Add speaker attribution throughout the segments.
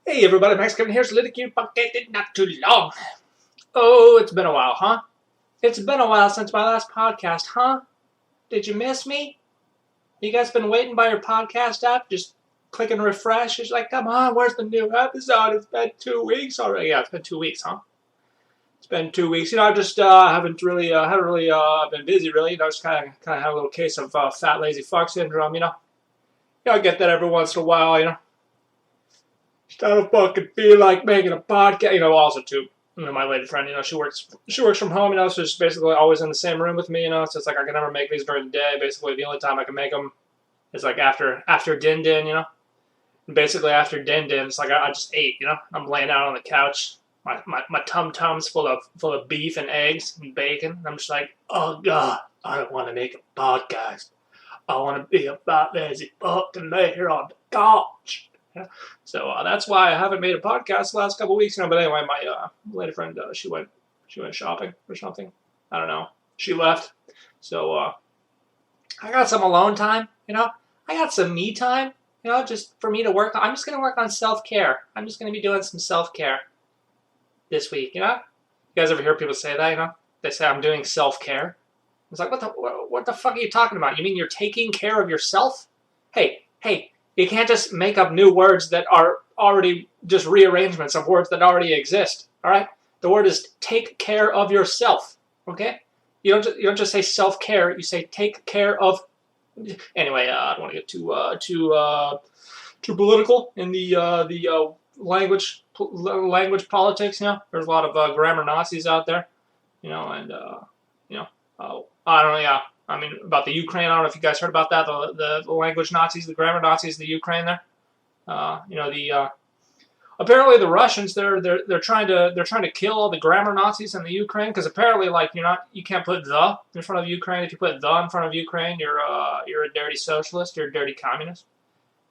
Speaker 1: Hey everybody, Max Kevin here. Little cute podcast, not too long. Oh, it's been a while, huh? It's been a while since my last podcast, huh? Did you miss me? You guys been waiting by your podcast app, just clicking refresh? It's like, come on, where's the new episode? It's been 2 weeks already. Yeah, it's been 2 weeks, huh? It's been 2 weeks. I just haven't really been busy, really. Just kind of had a little case of fat lazy fuck syndrome. I get that every once in a while. Just don't fucking feel like making a podcast. Also too, my lady friend, she works from home, so she's basically always in the same room with me, so it's like I can never make these during the day. Basically, the only time I can make them is like after din din, And basically after din din, it's like I just ate, I'm laying out on the couch, my tum tum's full of beef and eggs and bacon. And I'm just like, oh god, I don't want to make a podcast. I want to be a fat lazy fuck and lay here on the couch. Yeah. So that's why I haven't made a podcast the last couple of weeks. But anyway, my lady friend, she went shopping or something. I don't know. She left. So I got some alone time. I got some me time. Just for me to work on. I'm just gonna work on self-care. I'm just gonna be doing some self-care this week. You guys ever hear people say that? They say I'm doing self-care. It's like, what the fuck are you talking about? You mean you're taking care of yourself? Hey. You can't just make up new words that are already just rearrangements of words that already exist. All right. The word is take care of yourself. Okay. You don't just say self-care. You say take care of. Anyway, I don't want to get too political in the language politics. There's a lot of grammar Nazis out there. And I don't know. Yeah. I mean, about the Ukraine, I don't know if you guys heard about that. The language Nazis, the grammar Nazis, the Ukraine there. Apparently the Russians they're trying to kill all the grammar Nazis in the Ukraine because apparently you can't put the in front of Ukraine. If you put the in front of Ukraine, you're a dirty socialist, you're a dirty communist.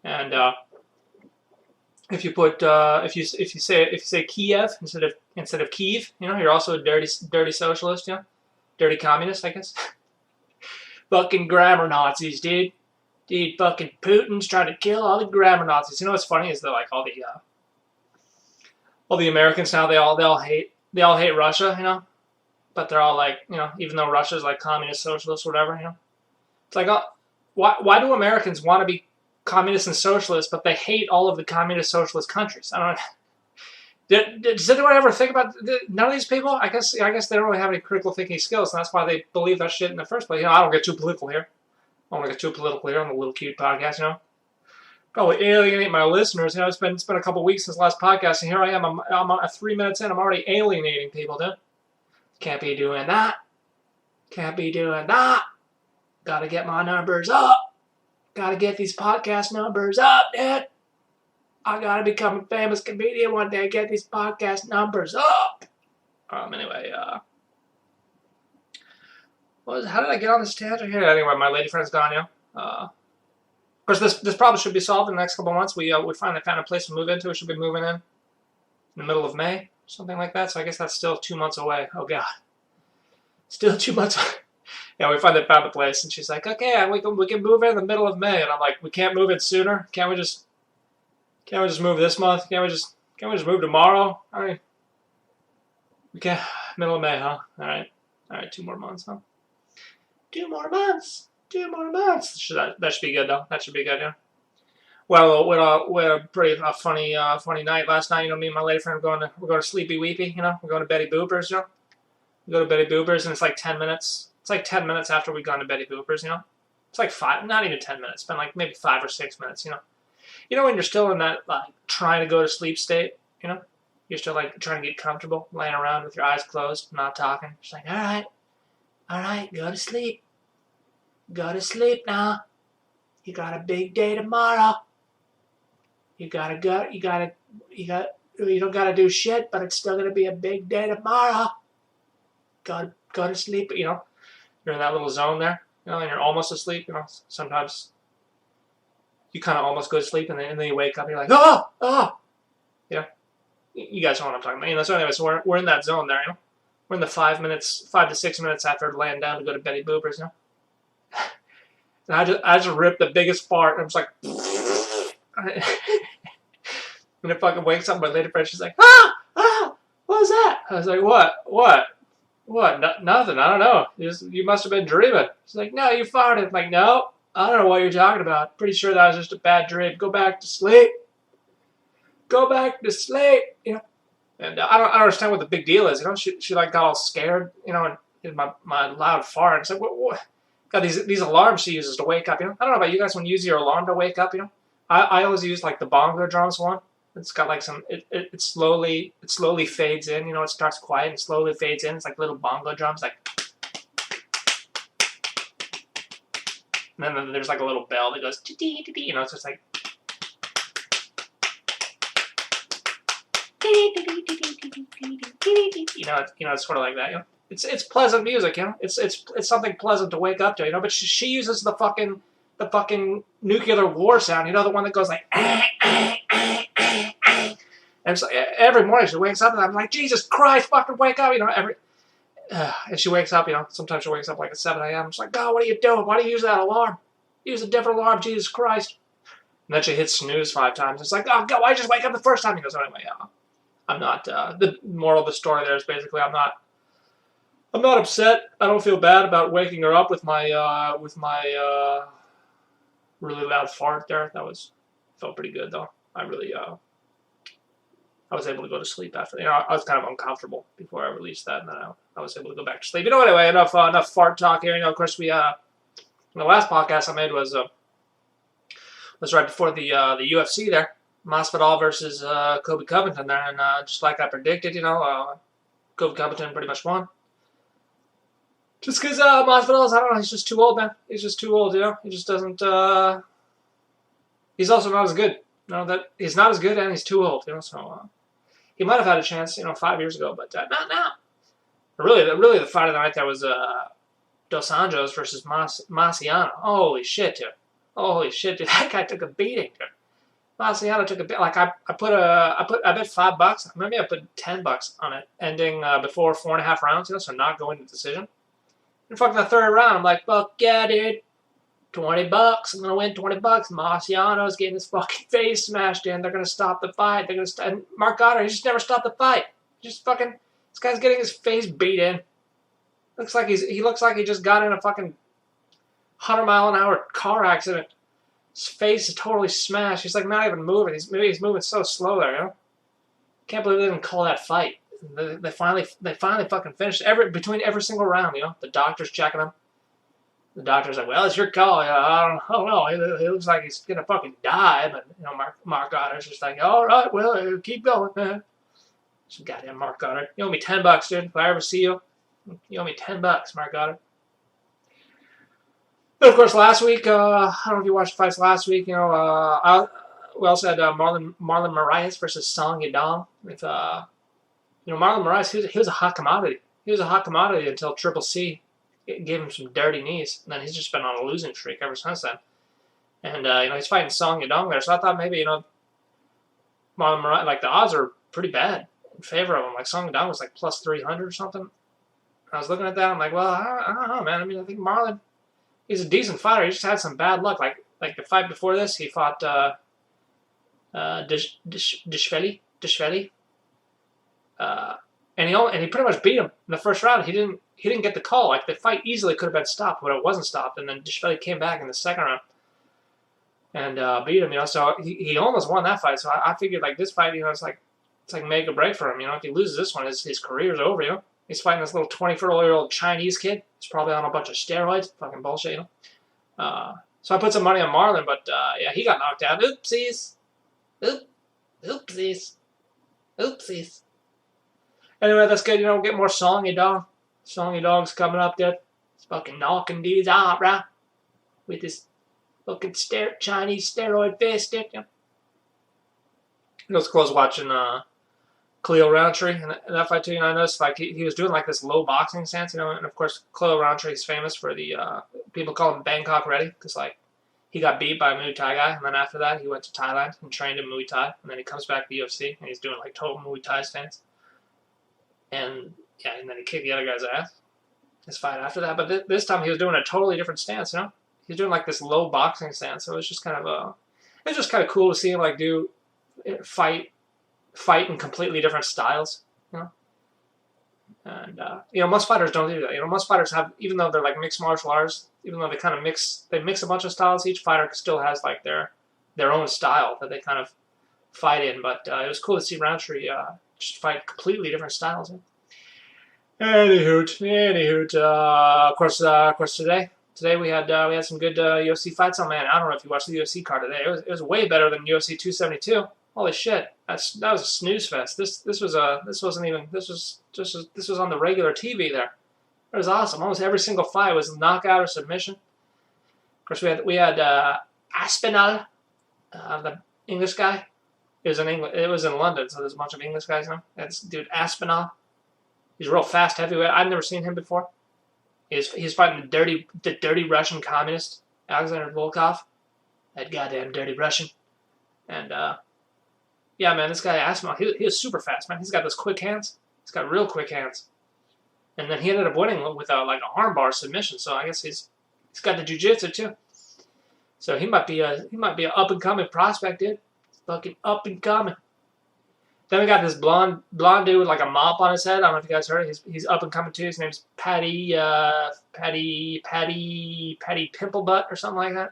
Speaker 1: And if you put if you say Kiev instead of Kyiv, you're also a dirty socialist, dirty communist, I guess. Fucking grammar Nazis, dude. Dude, fucking Putin's trying to kill all the grammar Nazis. What's funny is that like all the Americans now they all hate Russia, but they're all like, even though Russia's like communist, socialist, whatever, it's like, why do Americans want to be communist and socialist, but they hate all of the communist socialist countries? I don't know. Does anyone ever think about none of these people? I guess they don't really have any critical thinking skills, and that's why they believe that shit in the first place. I don't get too political here. I don't want to get too political here on the Little Cute podcast. Probably alienate my listeners. It's been a couple weeks since the last podcast, and here I am. I'm 3 minutes in. I'm already alienating people, dude. Can't be doing that. Can't be doing that. Gotta get my numbers up. Gotta get these podcast numbers up, dude. I gotta become a famous comedian one day. Get these podcast numbers up. Anyway, how did I get on this tangent here? Anyway, my lady friend's gone. Of course, this problem should be solved in the next couple of months. We finally found a place to move into. We should be moving in the middle of May, something like that. So I guess that's still 2 months away. Oh god, still 2 months. Yeah, we finally found a place, and she's like, okay, we can move in the middle of May, and I'm like, we can't move in sooner. Can't we just move this month? Can't we just move tomorrow? All right. We can't. Middle of May, huh? All right. 2 more months, huh? 2 more months. 2 more months. That should be good, though. That should be good, yeah. Well, we had a pretty funny night last night. Me and my lady friend we're going to Sleepy Weepy. We're going to Betty Boopers. We go to Betty Boopers, and it's like 10 minutes. It's like 10 minutes after we've gone to Betty Boopers. It's like 5, not even 10 minutes. It's been like maybe 5 or 6 minutes. When you're still in that like trying to go to sleep state, you're still like trying to get comfortable, laying around with your eyes closed, not talking. Just like, all right, go to sleep. Go to sleep now. You got a big day tomorrow. You gotta go. You don't gotta do shit, but it's still gonna be a big day tomorrow. Go to sleep. You're in that little zone there. And you're almost asleep. Sometimes you kind of almost go to sleep, and then you wake up, and you're like, oh. You guys know what I'm talking about. So anyway, so we're in that zone there, We're in the 5 to 6 minutes after laying down to go to Betty Boopers, And I just ripped the biggest fart, and I was like, And it fucking wakes up my lady friend. She's like, ah, what was that? I was like, what? Nothing. I don't know. You must have been dreaming. She's like, no, you farted. I'm like, no, I don't know what you're talking about. Pretty sure that was just a bad dream. Go back to sleep. Go back to sleep. You know. And I don't understand what the big deal is. You know, she like got all scared. You know, and my loud fart. It's like, what? Got these alarms she uses to wake up. You know, I don't know about you guys when you use your alarm to wake up. You know, I always use like the bongo drums one. It's got like some. It slowly fades in. You know, it starts quiet and slowly fades in. It's like little bongo drums, like. And then there's like a little bell that goes. You know, it's just like. You know, it's sort of like that. You know, it's pleasant music. You know, it's something pleasant to wake up to. You know, but she uses the fucking nuclear war sound. You know, the one that goes like. And so every morning she wakes up and I'm like, Jesus Christ, fucking wake up, you know, and she wakes up, you know, sometimes she wakes up like at 7 a.m. She's like, God, what are you doing? Why do you use that alarm? Use a different alarm, Jesus Christ. And then she hits snooze 5 times. It's like, oh, God, why just wake up the first time? He goes, anyway, I'm not, the moral of the story there is basically I'm not upset. I don't feel bad about waking her up with my really loud fart there. Felt pretty good, though. I was able to go to sleep after. You know, I was kind of uncomfortable before I released that, and then I was able to go back to sleep. You know, anyway, enough fart talk here. You know, of course, the last podcast I made was right before the UFC there, Masvidal versus Colby Covington there, and just like I predicted, you know, Colby Covington pretty much won. Just because Masvidal's, I don't know, he's just too old, man. He's just too old, you know. He just doesn't. He's also not as good. You know, that he's not as good and he's too old, you know. So. He might have had a chance, you know, 5 years ago, but not now. Really, the fight of the night there was Dos Anjos versus Marciano. Holy shit, dude! That guy took a beating, dude. Marciano took a bit. Like I bet $5. Maybe I put $10 on it, ending before 4.5 rounds. You know, so not going to decision. And fucking the third round, I'm like, fuck yeah, dude. $20. I'm gonna win $20. Marciano's getting his fucking face smashed in. They're gonna stop the fight. And Mark Goddard, he just never stopped the fight. Just fucking, this guy's getting his face beat in. He looks like he just got in a fucking 100-mile-an-hour car accident. His face is totally smashed. He's like not even moving. He's moving so slow there, you know. Can't believe they didn't call that fight. They finally fucking finished between every single round. You know, the doctor's checking him. The doctor's like, well, it's your call. You know, I don't know. He looks like he's going to fucking die. But, you know, Mark Goddard's just like, all right, well, keep going, man. Some goddamn Mark Goddard. You owe me $10, dude. If I ever see you, you owe me $10, Mark Goddard. But, of course, last week, I don't know if you watched the fights last week. You know, we also had Marlon Moraes versus Song Yadong. With, you know, Marlon Moraes, he was a hot commodity. He was a hot commodity until Triple C gave him some dirty knees, and then he's just been on a losing streak ever since then. And, you know, he's fighting Song Yadong there, so I thought maybe, you know, Marlon Moraes, like, the odds are pretty bad in favor of him. Like, Song Yadong was, like, plus 300 or something. I was looking at that, I'm like, well, I don't know, man. I mean, I think Marlon, he's a decent fighter. He just had some bad luck. Like the fight before this, he fought Dishveli. And he pretty much beat him in the first round. He didn't get the call. Like, the fight easily could have been stopped, but it wasn't stopped. And then Dishveli came back in the second round and beat him. You know, so he almost won that fight. So I figured, like, this fight, you know, it's like make or break for him. You know, if he loses this one, his career's over. You know, he's fighting this little 24-year-old Chinese kid. He's probably on a bunch of steroids. Fucking bullshit. You know. So I put some money on Marlon, but yeah, he got knocked out. Oopsies. Oopsies. Anyway, that's good. You know, get more Song Yadong. Song Yadong's coming up there. He's fucking knocking dudes out, right? With his fucking Chinese steroid fist. You know? It was close watching Khalil Roundtree and that fight too. You know, I noticed like he was doing like this low boxing stance. You know, and of course Khalil Roundtree is famous for the people call him Bangkok Ready because like he got beat by a Muay Thai guy, and then after that he went to Thailand and trained in Muay Thai, and then he comes back to the UFC and he's doing like total Muay Thai stance. And yeah, and then he kicked the other guy's ass. His fight after that, but this time he was doing a totally different stance. You know, he was doing like this low boxing stance. So it was just kind of cool to see him like do fight in completely different styles. You know, and most fighters don't do that. Most fighters have, even though they're like mixed martial arts, even though they mix a bunch of styles. Each fighter still has like their own style that they kind of fight in. But it was cool to see Roundtree just fight completely different styles. Anywho, of course, today we had some good UFC fights. Oh man, I don't know if you watched the UFC card today. It was way better than UFC 272. Holy shit, that was a snooze fest. This was on the regular TV there. It was awesome. Almost every single fight was knockout or submission. Of course, we had Aspinall, the English guy. It was in London, so there's a bunch of English guys now. That's dude Aspinall. He's a real fast heavyweight. I've never seen him before. He's fighting the dirty Russian communist, Alexander Volkov. That goddamn dirty Russian. And yeah, man, this guy Aspinall, he was super fast, man. He's got those quick hands. He's got real quick hands. And then he ended up winning with like an armbar submission. So I guess he's got the jiu-jitsu too. So he might be an up and coming prospect, dude. Fucking up and coming. Then we got this blonde dude with like a mop on his head. I don't know if you guys heard it. He's up and coming too. His name's Paddy Pimplebutt or something like that.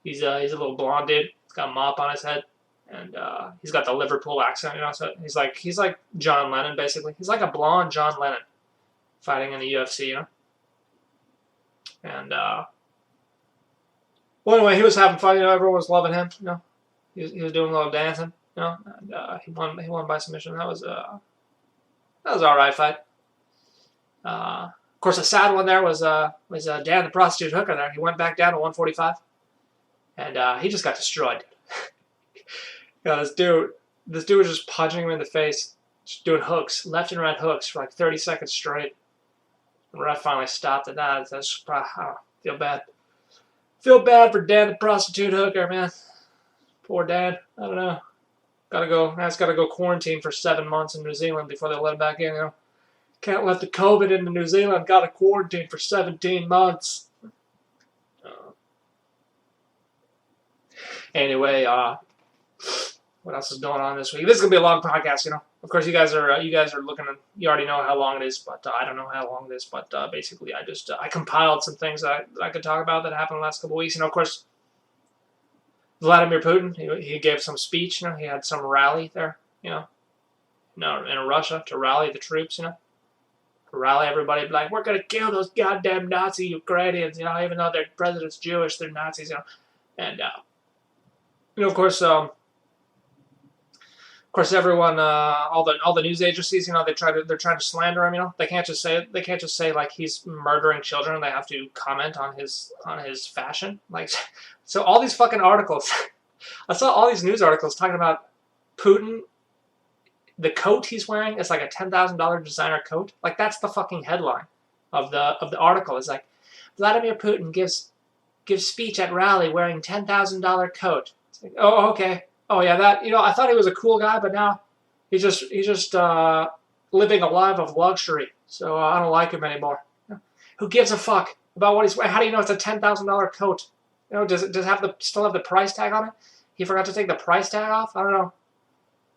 Speaker 1: He's a little blonde dude. He's got a mop on his head, and he's got the Liverpool accent. So he's like John Lennon basically. He's like a blonde John Lennon fighting in the UFC. And well, anyway, he was having fun. Everyone was loving him. He was doing a little dancing. And he won by submission. That was all right fight. Of course, the sad one there was Dan the prostitute hooker. There, he went back down to 145, and he just got destroyed. This dude was just punching him in the face, just doing hooks, left and right hooks for like 30 seconds straight. The ref finally stopped at that. I feel bad. Feel bad for Dan the prostitute hooker, man. Poor Dan. I don't know. Got to go quarantine for 7 months in New Zealand before they let him back in. Can't let the COVID into New Zealand. Got to quarantine for 17 months. Anyway, what else is going on this week? This is gonna be a long podcast. Of course, you guys are looking. You already know how long it is, but I don't know how long it is. But basically, I compiled some things that I could talk about that happened the last couple of weeks. Of course, Vladimir Putin, he gave some speech, he had some rally there, in Russia to rally the troops, to rally everybody, like, we're going to kill those goddamn Nazi Ukrainians, even though their president's Jewish, they're Nazis, and, of course, everyone, all the news agencies, they're trying to slander him, they can't just say like he's murdering children. They have to comment on his fashion, like. So all these fucking articles, I saw all these news articles talking about Putin. The coat he's wearing is like a $10,000 designer coat. Like that's the fucking headline of the article. It's like Vladimir Putin gives speech at rally wearing $10,000 coat. It's like, oh okay, oh yeah, that I thought he was a cool guy, but now he's just living a life of luxury. So I don't like him anymore. Who gives a fuck about what he's wearing? How do you know it's a $10,000 coat? Does it still have the price tag on it? He forgot to take the price tag off? I don't know.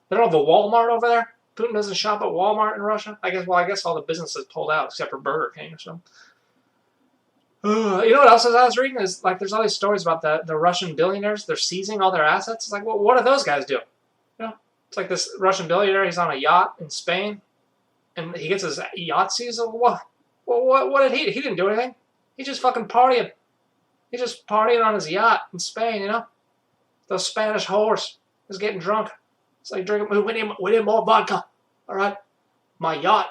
Speaker 1: They don't have a Walmart over there? Putin doesn't shop at Walmart in Russia? I guess all the businesses pulled out except for Burger King or something. You know what else I was reading? Is like there's all these stories about the Russian billionaires. They're seizing all their assets. It's like, well, what do those guys do? It's like this Russian billionaire, he's on a yacht in Spain, and he gets his yacht seized. What did he do? He didn't do anything. He's just fucking partying. He's just partying on his yacht in Spain, Those Spanish whores. He's getting drunk. It's like drinking. We need more vodka. All right, on my yacht.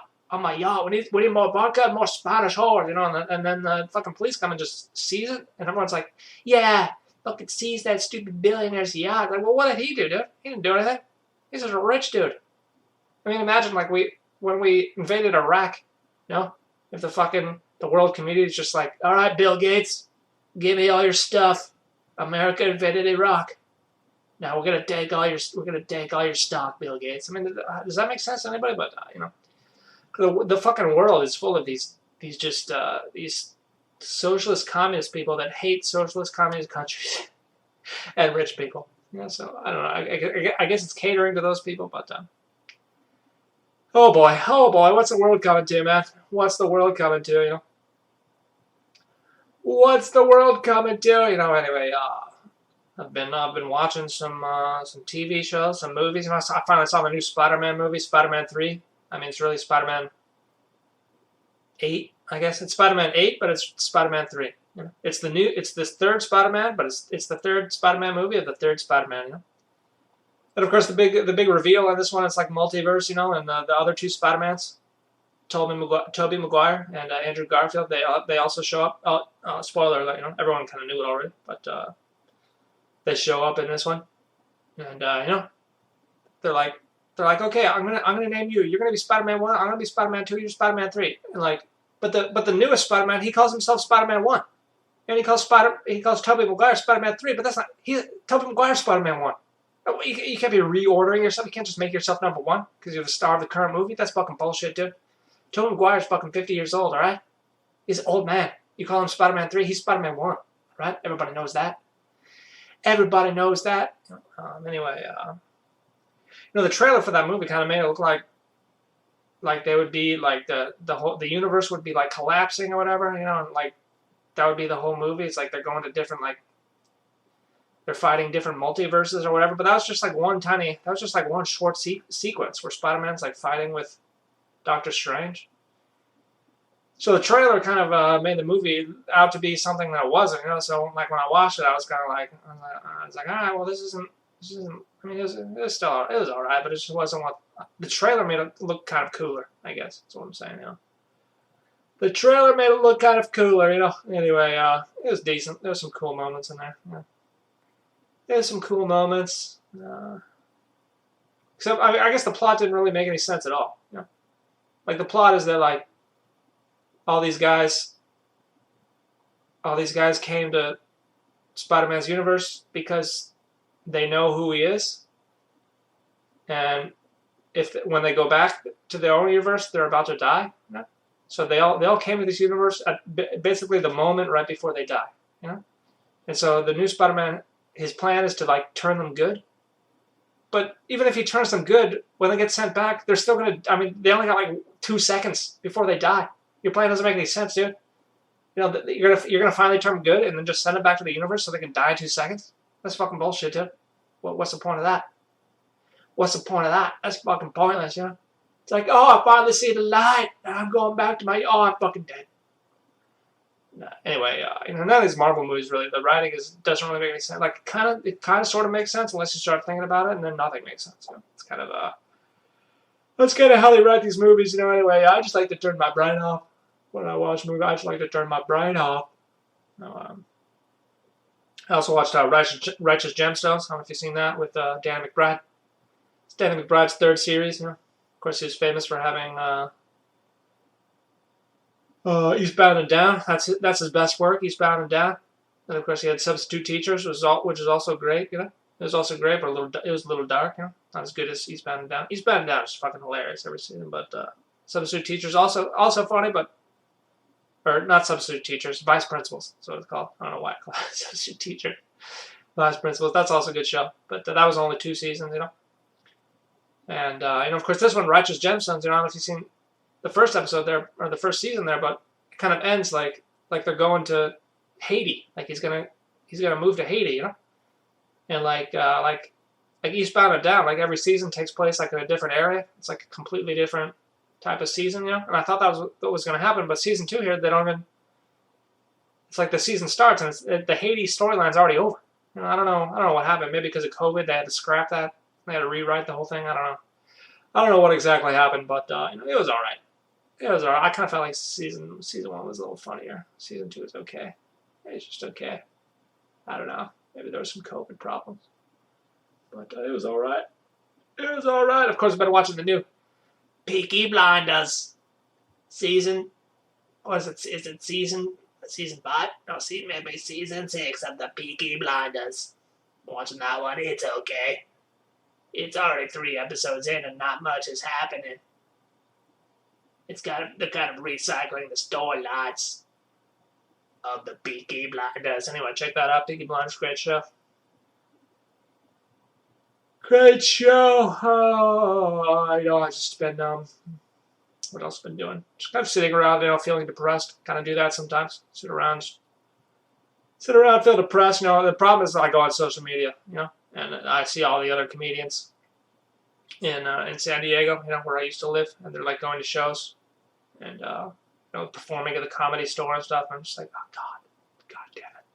Speaker 1: We need more vodka and more Spanish whores, And then the fucking police come and just seize it, and everyone's like, yeah, fucking seize that stupid billionaire's yacht. Like, well, what did he do, dude? He didn't do anything. He's just a rich dude. I mean, imagine like when we invaded Iraq, if the world community is just like, all right, Bill Gates. Give me all your stuff. America invaded Iraq. Now we're gonna take all your stock, Bill Gates. I mean, does that make sense to anybody? But the fucking world is full of these socialist communist people that hate socialist communist countries and rich people. Yeah, so I don't know. I guess it's catering to those people, but oh boy, what's the world coming to, man? What's the world coming to? What's the world coming to? Anyway, I've been watching some TV shows, some movies. I finally saw the new Spider-Man movie, Spider-Man 3. I mean, it's really Spider-Man 8, I guess. It's Spider-Man 8, but it's Spider-Man 3. It's this third Spider-Man, but it's the third Spider-Man movie of the third Spider-Man. And of course, the big reveal on this one, it's like multiverse, and the other two Spider-Mans, Tobey Maguire and Andrew Garfield, they also show up. Spoiler alert, everyone kind of knew it already, but they show up in this one, and they're like, okay, I'm gonna name you. You're gonna be Spider-Man 1. I'm gonna be Spider-Man 2. You're Spider-Man 3. And but the newest Spider-Man, he calls himself Spider-Man 1, and he calls Tobey Maguire Spider-Man 3. But that's not Tobey Maguire Spider-Man 1. You can't be reordering yourself. You can't just make yourself number 1 because you're the star of the current movie. That's fucking bullshit, dude. Tobey Maguire's fucking 50 years old, all right? He's an old man. You call him Spider-Man 3. He's Spider-Man 1, right? Everybody knows that. Everybody knows that. Anyway, the trailer for that movie kind of made it look like they would be like the universe would be like collapsing or whatever, and like that would be the whole movie. It's like they're going to different they're fighting different multiverses or whatever. But that was just like one short sequence where Spider-Man's like fighting with Doctor Strange. So the trailer kind of made the movie out to be something that it wasn't, So like when I watched it, I was kind of like, all right, well this isn't. I mean, it was all right, but it just wasn't what the trailer made it look kind of cooler. I guess that's what I'm saying. The trailer made it look kind of cooler. Anyway, it was decent. There was some cool moments in there. There's some cool moments. Except I guess the plot didn't really make any sense at all. Like the plot is that like all these guys came to Spider-Man's universe because they know who he is, and when they go back to their own universe, they're about to die. So they all came to this universe at basically the moment right before they die. And so the new Spider-Man, his plan is to like turn them good. But even if he turns them good, when they get sent back, they're still gonna. I mean, they only got like 2 seconds before they die. Your plan doesn't make any sense, dude. You're gonna finally turn them good and then just send them back to the universe so they can die in 2 seconds. That's fucking bullshit, dude. What's the point of that? What's the point of that? That's fucking pointless, It's like, oh, I finally see the light. I'm going back to I'm fucking dead. Anyway, none of these Marvel movies really, the writing doesn't really make any sense. Like, it kind of sort of makes sense unless you start thinking about it, and then nothing makes sense. It's kind of that's kind of how they write these movies, Anyway, I just like to turn my brain off when I watch movies. I just like to turn my brain off. I also watched Righteous Gemstones. I don't know if you've seen that with Danny McBride. It's Danny McBride's third series. Of course, he was famous for having Eastbound and Down. That's his best work, Eastbound and Down. And of course, he had Substitute Teachers, which is also great. It was also great, but it was a little dark. Not as good as Eastbound and Down. Eastbound and Down is fucking hilarious every season, but Substitute Teachers also funny, but. Or not substitute teachers, vice principals. That's what it's called. I don't know why I call it substitute teacher. Vice principals. That's also a good show. But that was only 2 seasons, And, of course, this one, Righteous Gemstones, I don't know if you've seen the first episode there, or the first season there, but it kind of ends like they're going to Haiti. Like he's gonna move to Haiti, And like Eastbound and Down, like every season takes place like in a different area. It's like a completely different type of season, And I thought that was what was going to happen, but season 2 here, they don't even. It's like the season starts and the Haiti storyline's already over. I don't know what happened. Maybe because of COVID, they had to scrap that. They had to rewrite the whole thing. I don't know what exactly happened, but it was all right. It was all right. I kind of felt like season 1 was a little funnier. Season 2 is okay. It's just okay. I don't know. Maybe there was some COVID problems, but it was all right. It was all right. Of course, I've been watching the new Peaky Blinders season. What is it? Is it season 5? No, maybe season 6 of the Peaky Blinders. Watching that one, it's okay. It's already 3 episodes in and not much is happening. They're kind of recycling the storylines of the Peaky Blinders. Anyway, check that out. Peaky Blinders, great show. Great show. Oh, I know. I just been what else been doing? Just kind of sitting around, feeling depressed. Kind of do that sometimes. Sit around, feel depressed. The problem is I go on social media, and I see all the other comedians in San Diego, where I used to live, and they're like going to shows and performing at the Comedy Store and stuff. I'm just like, oh God damn it,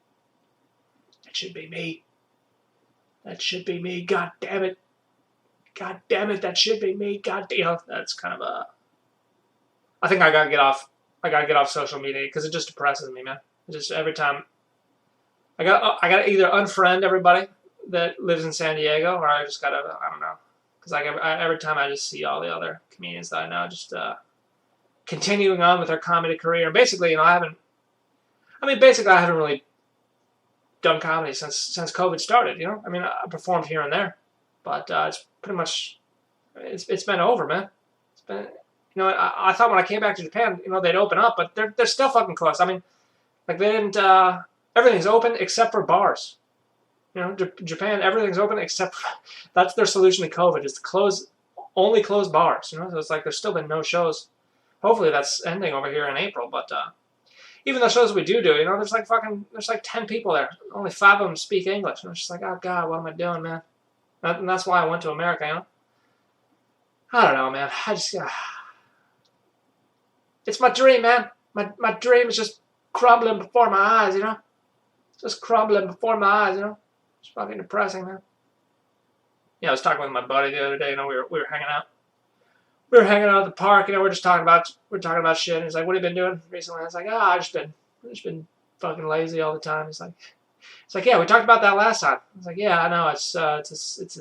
Speaker 1: that should be me. That should be me. God damn it, that should be me. That's kind of a. I think I gotta get off. I gotta get off social media because it just depresses me, man. Just every time. I gotta either unfriend everybody that lives in San Diego, or I just gotta, I don't know, because every time I just see all the other comedians that I know just continuing on with their comedy career, and basically, I haven't really done comedy since COVID started. I performed here and there, but it's pretty much it's been over, man. It's been, I thought when I came back to Japan, they'd open up, but they're still fucking closed. I mean, like they didn't. Everything's open except for bars. Japan, everything's open except for, that's their solution to COVID is to only close bars. So it's like there's still been no shows. Hopefully that's ending over here in April. But even the shows we do, there's like 10 people there. Only 5 of them speak English. And it's just like, oh God, what am I doing, man? And that's why I went to America. I don't know, man. It's my dream, man. My dream is just crumbling before my eyes. Just crumbling before my eyes, It's fucking depressing, man. I was talking with my buddy the other day, we were hanging out. We were hanging out at the park, we're talking about shit, and he's like, what have you been doing recently? I was like, I've just been fucking lazy all the time. He's like, yeah, we talked about that last time. I was like, yeah, I know, it's a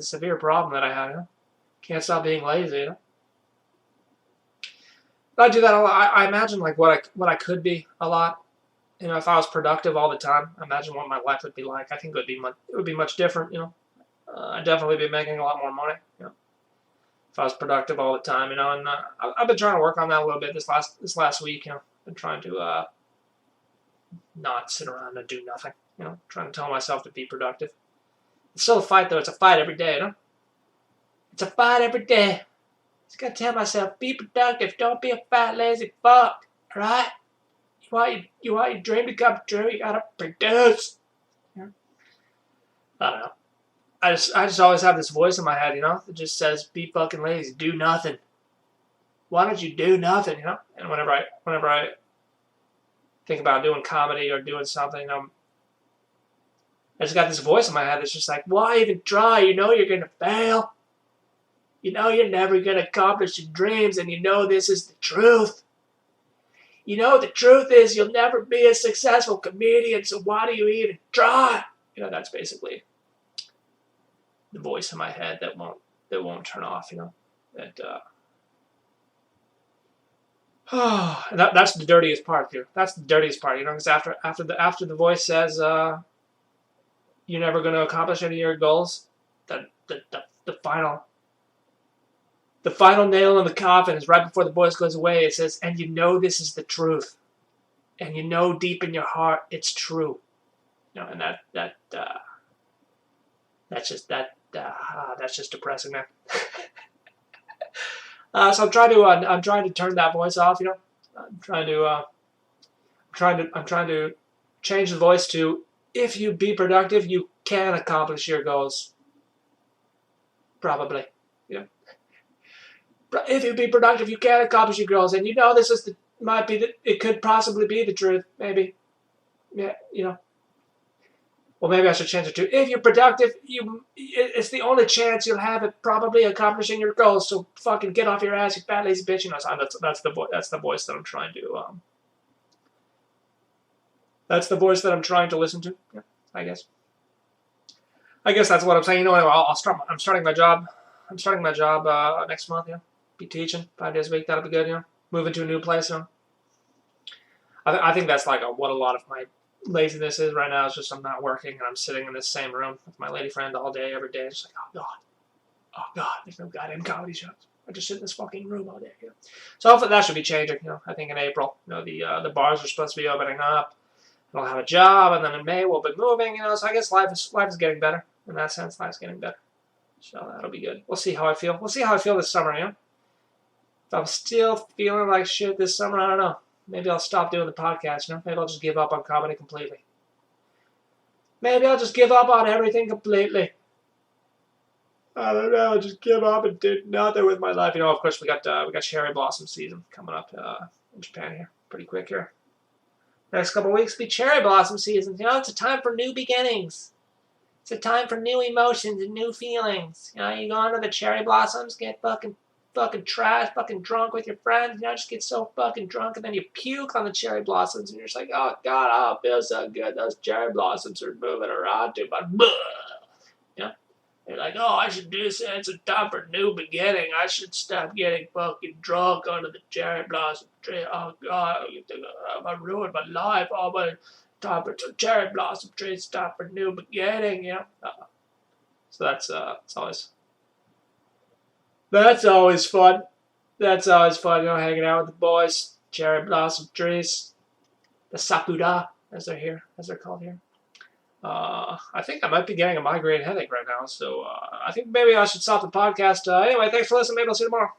Speaker 1: severe problem that I have, Can't stop being lazy, But I do that a lot. I imagine like what I could be a lot. If I was productive all the time, imagine what my life would be like. I think it would be much different. I'd definitely be making a lot more money. If I was productive all the time. And I've been trying to work on that a little bit this last week. Been trying to not sit around and do nothing. Trying to tell myself to be productive. It's still a fight though. It's a fight every day. It's a fight every day. Just gotta tell myself, be productive. Don't be a fat lazy fuck. All right. You want your dream to come true, you gotta produce. I don't know. I just always have this voice in my head, that just says, be fucking lazy, do nothing. Why don't you do nothing, And whenever I think about doing comedy or doing something, I just got this voice in my head that's just like, why even try? You're gonna fail. You're never gonna accomplish your dreams, and this is the truth. The truth is you'll never be a successful comedian, so why do you even try? That's basically the voice in my head that won't turn off, that's the dirtiest part, dude. That's the dirtiest part, because after the voice says you're never going to accomplish any of your goals, the final nail in the coffin is right before the voice goes away. It says, and this is the truth. And deep in your heart it's true. And that's just depressing, man. So I'm trying to turn that voice off, I'm trying to change the voice to, if you be productive, you can accomplish your goals. Probably, If you be productive, you can accomplish your goals, and this is it could possibly be the truth, maybe. Yeah, Well, maybe I should change it to, if you're productive, it's the only chance you'll have at probably accomplishing your goals. So fucking get off your ass, you fat lazy bitch. That's the voice that I'm trying to. That's the voice that I'm trying to listen to. Yeah, I guess. That's what I'm saying. I'm starting my job. I'm starting my job next month. Be teaching 5 days a week. That'll be good. Moving to a new place. I think that's like what a lot of my laziness is right now. Is just I'm not working and I'm sitting in this same room with my lady friend all day, every day. It's like, oh God, there's no goddamn comedy shows. I just sit in this fucking room all day. So hopefully that should be changing. I think in April, the bars are supposed to be opening up. I'll have a job, and then in May we'll be moving. So I guess life is getting better in that sense. Life's getting better. So that'll be good. We'll see how I feel. We'll see how I feel this summer, you know? If I'm still feeling like shit this summer, I don't know. Maybe I'll stop doing the podcast, you know? Maybe I'll just give up on comedy completely. Maybe I'll just give up on everything completely. I don't know. I'll just give up and do nothing with my life. You know, of course, we got cherry blossom season coming up in Japan here. Pretty quick here. Next couple of weeks will be cherry blossom season. You know, it's a time for new beginnings. It's a time for new emotions and new feelings. You know, you go under the cherry blossoms, get fucking trash, fucking drunk with your friends. You know, just get so fucking drunk, and then you puke on the cherry blossoms, and you're just like, oh God, I don't feel so good. Those cherry blossoms are moving around too much. You know, you're like, oh, I should do this. It's a time for a new beginning. I should stop getting fucking drunk under the cherry blossom tree. Oh God, I ruined my life. Oh, my time for cherry blossom tree. It's time for a new beginning. You know. So that's always fun. That's always fun, you know, hanging out with the boys. Cherry blossom trees. The sakura, as they're called here. I think I might be getting a migraine headache right now, so I think maybe I should stop the podcast. Anyway, thanks for listening. Maybe I'll see you tomorrow.